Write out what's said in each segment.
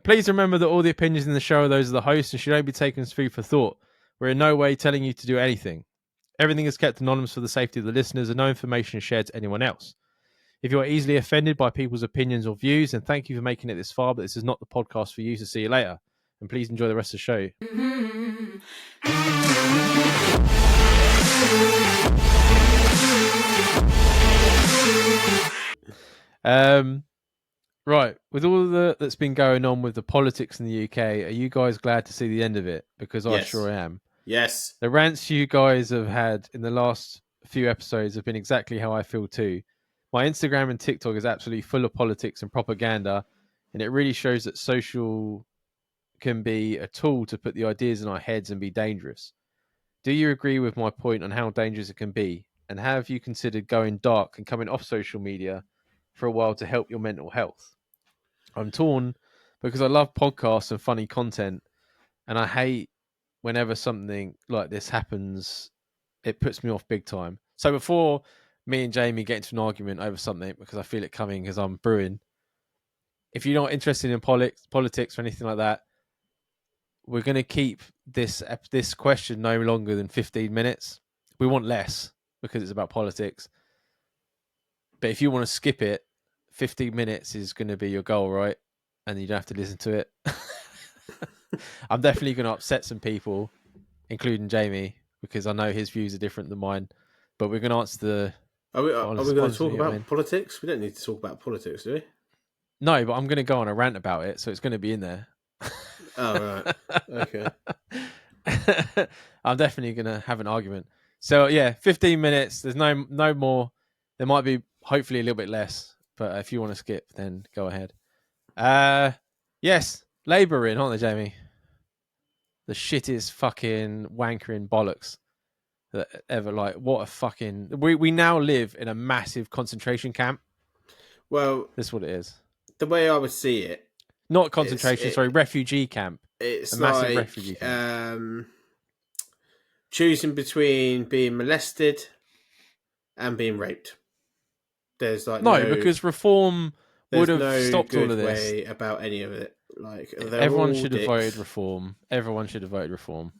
Please remember that all the opinions in the show are those of the host and should only be taken as food for thought. We're in no way telling you to do anything. Everything is kept anonymous for the safety of the listeners and no information is shared to anyone else. If you are easily offended by people's opinions or views, then thank you for making it this far, but this is not the podcast for you, so see you later. And please enjoy the rest of the show. Right, with all that's been going on with the politics in the UK, are you guys glad to see the end of it? Because I sure am. Yes. The rants you guys have had in the last few episodes have been exactly how I feel too. My Instagram and TikTok is absolutely full of politics and propaganda, and it really shows that social can be a tool to put the ideas in our heads and be dangerous. Do you agree with my point on how dangerous it can be? And have you considered going dark and coming off social media for a while to help your mental health? I'm torn because I love podcasts and funny content, and I hate whenever something like this happens. It puts me off big time. So before me and Jamie get into an argument over something, because I feel it coming as I'm brewing, if you're not interested in politics or anything like that, we're going to keep this question no longer than 15 minutes. We want less because it's about politics. But if you want to skip it, 15 minutes is going to be your goal, right? And you don't have to listen to it. I'm definitely going to upset some people, including Jamie, because I know his views are different than mine. But we're going to answer the... Are we going to talk about politics? We don't need to talk about politics, do we? No, but I'm going to go on a rant about it, so it's going to be in there. Oh, right. Okay. I'm definitely going to have an argument. So, yeah, 15 minutes. There's no more. There might be, hopefully, a little bit less. But if you want to skip, then go ahead. Yes, Labour in, aren't they, Jamie? The shittest fucking wankering bollocks that ever, like, what a fucking... We now live in a massive concentration camp. Well... That's what it is. The way I would see it... Not concentration, refugee camp. It's a massive refugee camp. Choosing between being molested and being raped. There's like no because reform would have stopped all of this. Way about any of it. Like everyone should have voted reform. Everyone should have voted reform.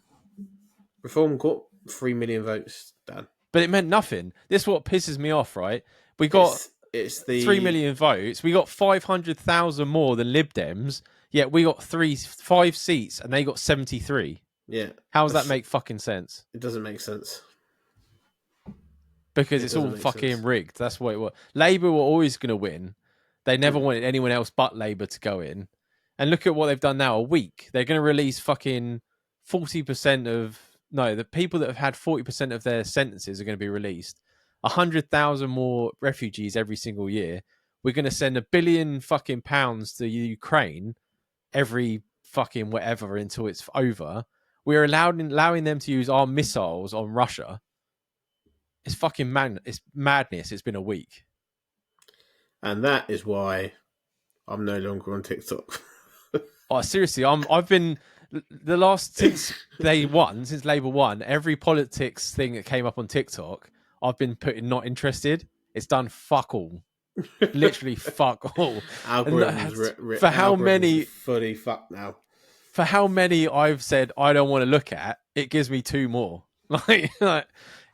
Reform got 3 million votes, Dan. But it meant nothing. This is what pisses me off, right? We got it's the 3 million votes. We got 500,000 more than Lib Dems. Yet we got 5 seats and they got 73. Yeah. How does that make fucking sense? It doesn't make sense. Because it's all fucking rigged. That's what it was. Labour were always going to win. They never wanted anyone else but Labour to go in. And look at what they've done now. A week. They're going to release fucking 40% of... No, the people that have had 40% of their sentences are going to be released. 100,000 more refugees every single year. We're going to send £1 billion fucking pounds to Ukraine every fucking whatever until it's over. We're allowing them to use our missiles on Russia. It's fucking it's madness. It's been a week. And that is why I'm no longer on TikTok. Oh, seriously, I've been the last since Labour won, every politics thing that came up on TikTok, I've been putting not interested. It's done fuck all. Literally fuck all. For how many fully fucked now. For how many I've said I don't want to look at, it gives me 2 more. Like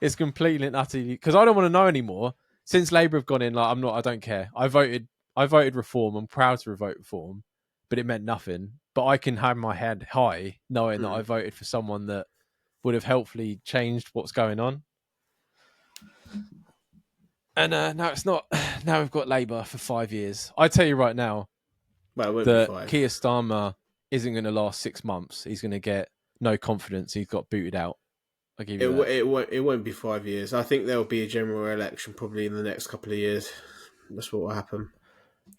it's completely and utterly because I don't want to know anymore. Since Labour have gone in, like I don't care. I voted reform. I'm proud to vote reform, but it meant nothing. But I can have my head high knowing that I voted for someone that would have helpfully changed what's going on. And now it's not. Now we've got Labour for 5 years. I tell you right now, that Keir Starmer isn't going to last 6 months. He's going to get no confidence. He's got booted out. I give you that. It won't be 5 years. I think there will be a general election probably in the next couple of years. That's what will happen.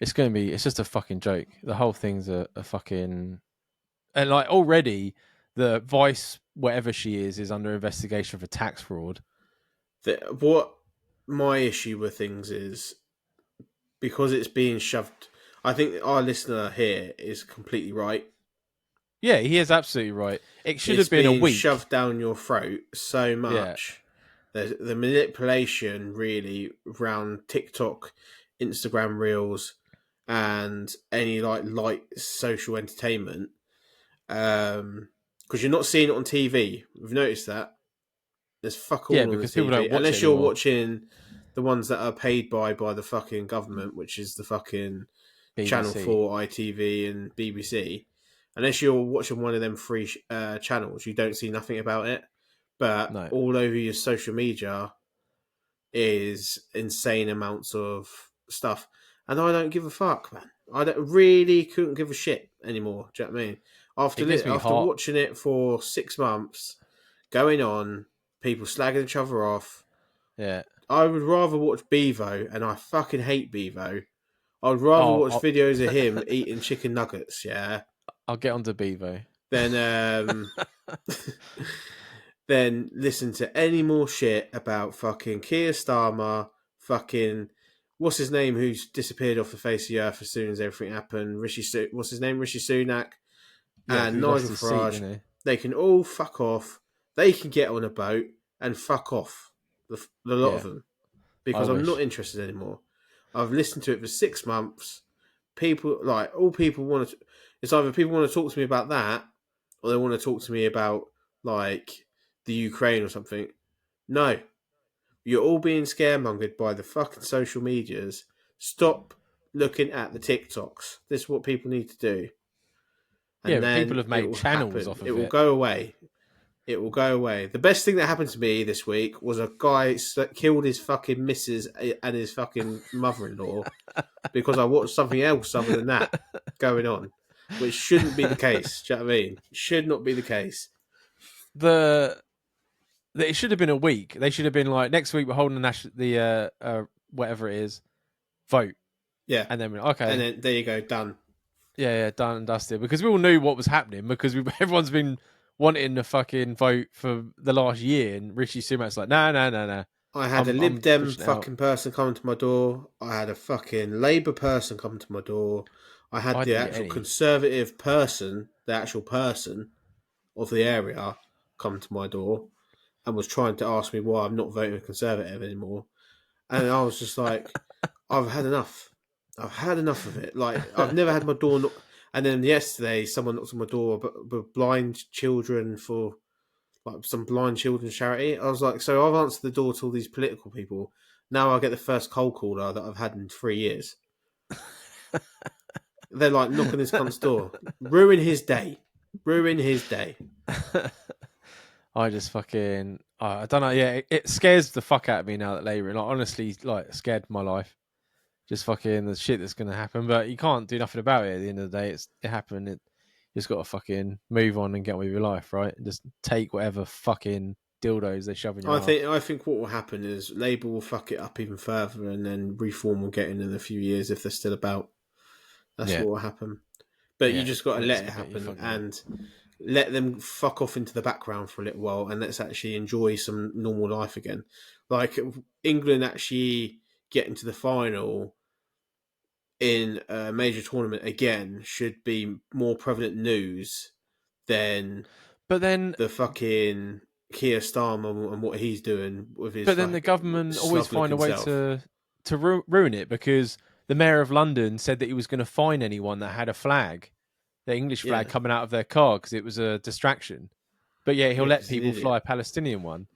It's going to be. It's just a fucking joke. The whole thing's a fucking. And like already, the vice, whatever she is under investigation for tax fraud. What my issue with things is because it's being shoved. I think our listener here is completely right. Yeah, he is absolutely right. It should have been a week. Shoved down your throat so much. Yeah. The manipulation really around TikTok, Instagram Reels, and any like light social entertainment, because you're not seeing it on TV. We've noticed that there's fuck Yeah, all on the because people don't TV watch it unless you're anymore. watching the ones that are paid by the fucking government, which is the fucking Channel BBC. 4, ITV, and BBC. Unless you're watching one of them free channels, you don't see nothing about it. But No. all over your social media is insane amounts of stuff, and I don't give a fuck, man. I don't, really couldn't give a shit anymore. Do you know what I mean? It gives me After heart. watching it for 6 months, going on, people slagging each other off, Yeah. I would rather watch Bevo, and I fucking hate Bevo. I would rather Oh, watch videos of him eating chicken nuggets, yeah, I'll get onto Bevo. than than listen to any more shit about fucking Keir Starmer, fucking what's his name, who's disappeared off the face of the earth as soon as everything happened. What's his name, Rishi Sunak, Yeah, because and he lost Nigel his seat, Farage. didn't he? They can all fuck off. They can get on a boat and fuck off. The lot of Yeah, them, I because I'm not wish. interested anymore. I've listened to it for 6 months. People like all people want to. It's either people want to talk to me about that, or they want to talk to me about like the Ukraine or something. No, you're all being scaremongered by the fucking social medias. Stop looking at the TikToks. This is what people need to do, Yeah, and but people then have it made will channels happen. off It of will it. go away. It will go away. The best thing that happened to me this week was a guy that killed his fucking missus and his fucking mother-in-law because I watched something else other than that going on, which shouldn't be the case. Do you know what I mean? Should not be the case. the It should have been a week. They should have been like, next week we're holding whatever it is, vote, Yeah. and then And okay, then there you go, done. yeah, done and dusted. Because we all knew what was happening because everyone's been wanting to fucking vote for the last year, and Rishi Sunak's like, no, no, no, no, I had a Lib I'm Dem pushing it out. fucking person come to my door. I had a fucking Labour person come to my door. I had I the didn't get actual any. Conservative person, the actual person of the area, come to my door and was trying to ask me why I'm not voting Conservative anymore. And I was just like, I've had enough. I've had enough of it. Like, I've never had my door knocked. And then yesterday, someone knocked on my door with blind children for like some blind children's charity. I was like, so I've answered the door to all these political people. Now I get the first cold caller that I've had in 3 years. They're like knocking his cunt's door. Ruin his day. Ruin his day. I just fucking, I don't know. Yeah, it scares the fuck out of me now that Labour, like honestly, like scared my life. Just fucking the shit that's gonna happen, but you can't do nothing about it. At the end of the day, it happened. You just got to fucking move on and get on with your life, right? And just take whatever fucking dildos they shove in your ass. I think what will happen is Labour will fuck it up even further, and then Reform will get in a few years if they're still about. That's Yeah, what will happen. But you yeah. just got to And it's let it completely happen fucking. and let them fuck off into the background for a little while, and let's actually enjoy some normal life again. Like England actually getting to the final in a major tournament again should be more prevalent news than But then, the fucking Keir Starmer and what he's doing with his but then the fucking government always slug find a looking way self. to ruin it because the mayor of London said that he was going to fine anyone that had a flag, the English flag Yeah, coming out of their car because it was a distraction. But yeah, he'll yeah, let because he's an people fly idiot. a Palestinian one.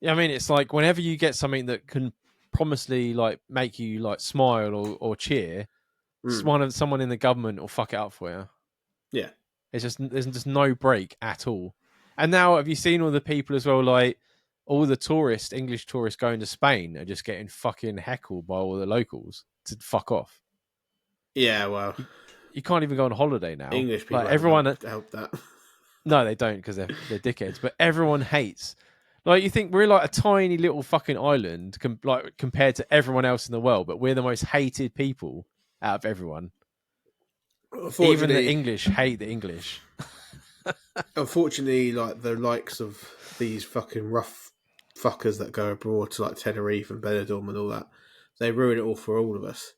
Yeah, I mean, it's like whenever you get something that can promisely like make you like smile or cheer, Mm, someone in the government will fuck it up for you. yeah. It's just there's just no break at all. And now have you seen all the people as well? Like all the English tourists going to Spain are just getting fucking heckled by all the locals to fuck off. Yeah, well, You, you can't even go on holiday now. English people Like haven't everyone, helped that. no, they don't because they're dickheads. But everyone hates. Like you think we're like a tiny little fucking island, like compared to everyone else in the world, but we're the most hated people out of everyone. Even the Unfortunately, English hate the English. like the likes of these fucking rough fuckers that go abroad to like Tenerife and Benidorm and all that, they ruin it all for all of us.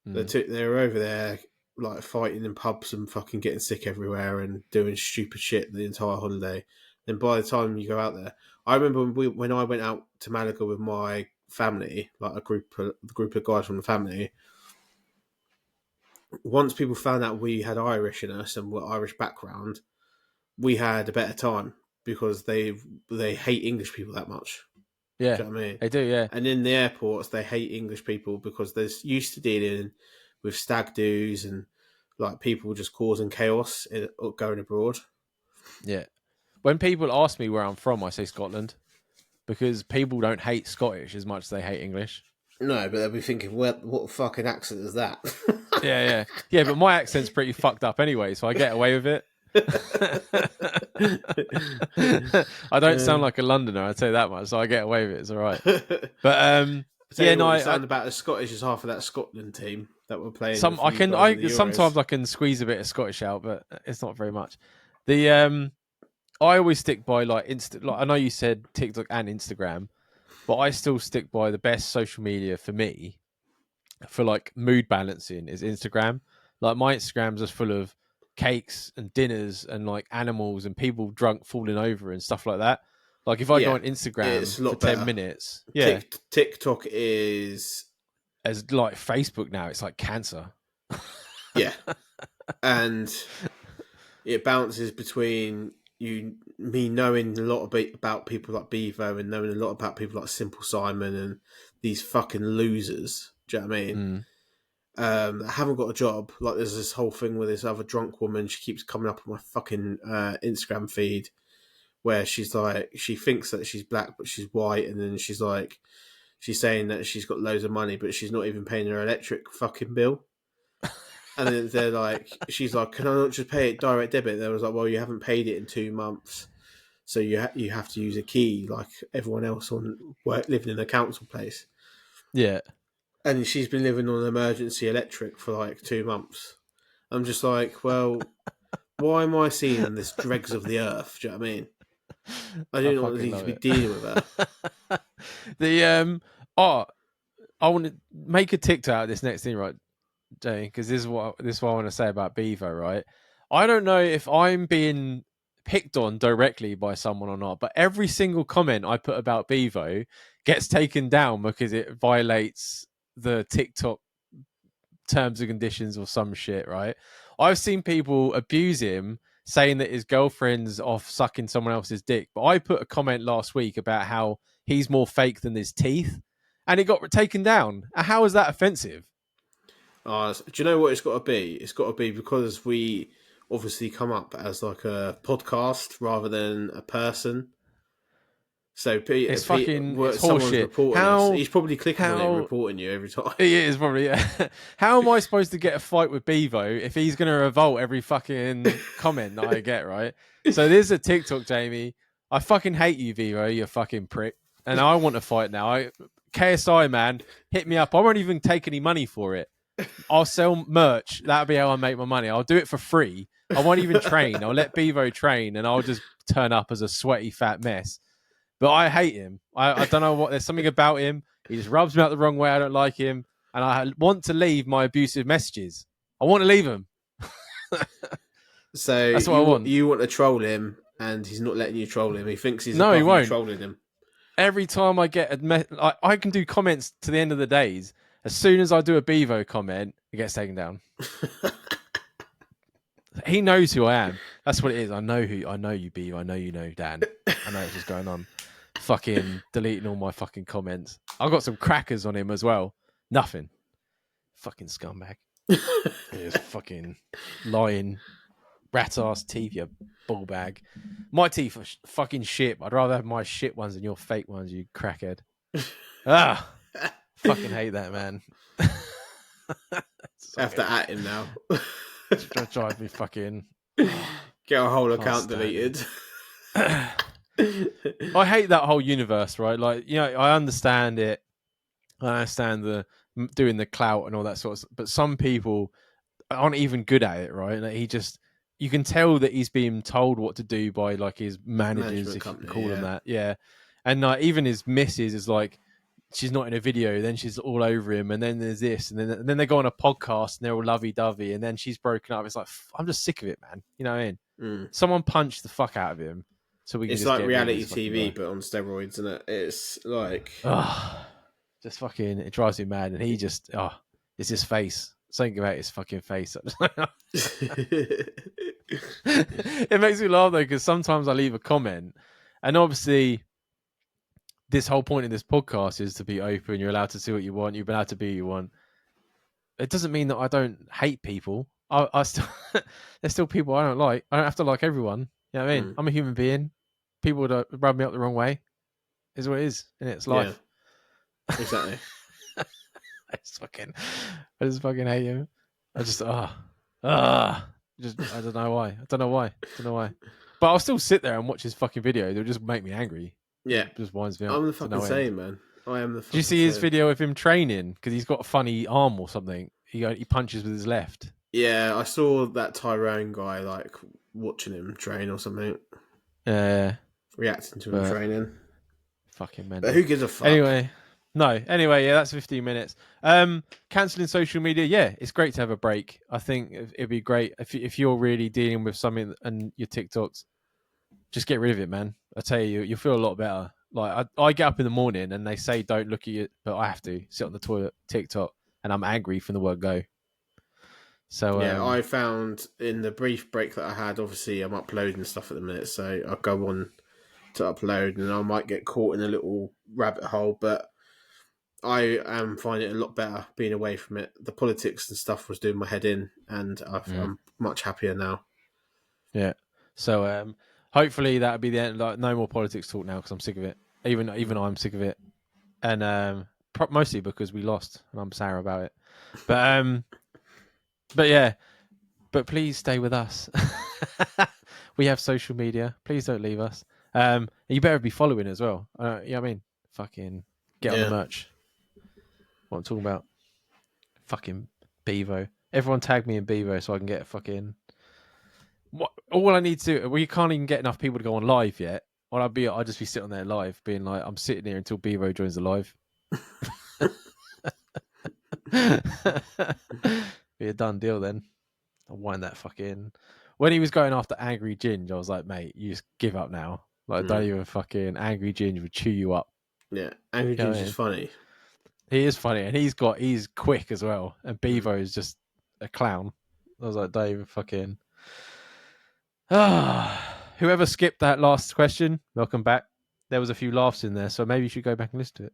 Mm. They're over there like fighting in pubs and fucking getting sick everywhere and doing stupid shit the entire holiday. And by the time you go out there, I remember when I went out to Malaga with my family, like the group of guys from the family. once people found out we had Irish in us and were Irish background, we had a better time because they hate English people that much. Yeah, Do you know what I mean? they do. Yeah, And in the airports, they hate English people because they're used to dealing with stag do's and like people just causing chaos going abroad. yeah. When people ask me where I'm from, I say Scotland because people don't hate Scottish as much as they hate English. No, but they'll be thinking, well, what fucking accent is that? Yeah. But my accent's pretty fucked up anyway, so I get away with it. I don't sound like a Londoner, I'd say that much, so I get away with it. It's all right. But you sound about as Scottish as half of that Scotland team that were playing. Sometimes I can squeeze a bit of Scottish out, but it's not very much. I always stick by like I know you said TikTok and Instagram, but I still stick by the best social media for me for like mood balancing is Instagram. Like my Instagrams are full of cakes and dinners and like animals and people drunk falling over and stuff like that. Like if I go on Instagram for 10 minutes, TikTok is as like Facebook now, it's like cancer. Yeah. And it bounces between me knowing a lot about people like Bevo and knowing a lot about people like Simple Simon and these fucking losers. Do you know what I mean? I haven't got a job. Like there's this whole thing with this other drunk woman. She keeps coming up on my fucking Instagram feed where she's like, she thinks that she's black, but she's white. And then she's like, she's saying that she's got loads of money, but she's not even paying her electric fucking bill. And then they're like, she's like, can I not just pay it direct debit? They was like, well, you haven't paid it in 2 months. So you have to use a key like everyone else living in a council place. Yeah. And she's been living on emergency electric for like 2 months. I'm just like, well, why am I seeing this dregs of the earth? Do you know what I mean? I do not need to be dealing with her. I want to make a TikTok out of this next thing, right, Jay? Because this is what I want to say about Bevo, right? I don't know if I'm being picked on directly by someone or not, but every single comment I put about Bevo gets taken down because it violates the TikTok terms and conditions or some shit, right? I've seen people abuse him saying that his girlfriend's off sucking someone else's dick, but I put a comment last week about how he's more fake than his teeth and it got taken down. How is that offensive? Do you know what it's got to be? It's got to be because we obviously come up as like a podcast rather than a person. So it's horseshit. He's probably clicking on it and reporting you every time. It is probably, yeah. How am I supposed to get a fight with Bevo if he's going to revolt every fucking comment that I get, right? So there's a TikTok, Jamie. I fucking hate you, Bevo, you fucking prick. And I want to fight now. KSI, man, hit me up. I won't even take any money for it. I'll sell merch. That'll be how I make my money. I'll do it for free. I won't even train. I'll let Bevo train and I'll just turn up as a sweaty fat mess. But I hate him. I don't know what. There's something about him. He just rubs me out the wrong way. I don't like him, and I want to leave my abusive messages. I want to leave him. So that's what I want. You want to troll him, and he's not letting you troll him. He thinks he's he won't. Trolling him. Every time I get I can do comments to the end of the days. As soon as I do a Bevo comment, it gets taken down. He knows who I am. That's what it is. I know you, Bevo. I know you know Dan. I know what's going on. Fucking deleting all my fucking comments. I've got some crackers on him as well. Nothing. Fucking scumbag. He's fucking lying rat ass teeth, you ball bag. My teeth are fucking shit. I'd rather have my shit ones than your fake ones, you crackhead. Fucking hate that, man. Have to at him now. Drive me fucking. Get a whole account deleted. I hate that whole universe, right? Like, you know, I understand it. I understand the doing the clout and all that sort of stuff. But some people aren't even good at it, right? Like you can tell that he's being told what to do by like his managers, if you can call them that. Yeah. And even his missus is like, she's not in a video, then she's all over him, and then there's this, and then they go on a podcast and they're all lovey-dovey, and then she's broken up. It's like, I'm just sick of it, man. You know what I mean? Someone punched the fuck out of him. So we can it's like reality TV, but on steroids, isn't it? It's like... just fucking, it drives me mad. And he just, it's his face. something about his fucking face. It makes me laugh though, because sometimes I leave a comment, and obviously this whole point in this podcast is to be open. You're allowed to see what you want. You're allowed to be who you want. It doesn't mean that I don't hate people. I still there's still people I don't like. I don't have to like everyone. You know what I mean? I'm a human being. People that rub me up the wrong way is what it is, and it's life. Yeah, exactly. I just fucking hate him. I just I don't know why. But I'll still sit there and watch his fucking video. It'll just make me angry. Yeah, it just winds me up. I'm the fucking same, man. I am the fucking Do you see his video of him training? Because he's got a funny arm or something. He punches with his left. Yeah, I saw that Tyrone guy like watching him train or something. Reacting to him training. Fucking mental. But who gives a fuck? Anyway, yeah, that's 15 minutes. Cancelling social media, yeah, it's great to have a break. I think it'd be great if you're really dealing with something and your TikToks, just get rid of it, man. I tell you, you'll feel a lot better. Like I get up in the morning and they say don't look at it, but I have to sit on the toilet, TikTok, and I'm angry from the word go. So yeah, I found in the brief break that I had, obviously I'm uploading stuff at the minute, so I'll go on to upload and I might get caught in a little rabbit hole, but I am finding it a lot better being away from it. The politics and stuff was doing my head in, and I'm much happier now. Yeah. So hopefully that'll be the end. Like, no more politics talk now, because I'm sick of it. Even I'm sick of it, and mostly because we lost, and I'm sour about it. But yeah. But please stay with us. We have social media. Please don't leave us. You better be following as well. You know what I mean? Fucking get on the merch. What I'm talking about. Fucking Bevo. Everyone tag me in Bevo so I can get a fucking... All I need to do... Well, you can't even get enough people to go on live yet. I'll just be sitting there live, being like, I'm sitting here until Bevo joins the live. Be a done deal then. I'll wind that fucking... When he was going after Angry Ginge, I was like, mate, you just give up now. Like, don't even fucking... Angry Ginge would chew you up. Yeah, Angry Ginge is funny. He is funny, and he's quick as well. And Bevo is just a clown. I was like, don't even fucking... Whoever skipped that last question, welcome back. There was a few laughs in there, so maybe you should go back and listen to it.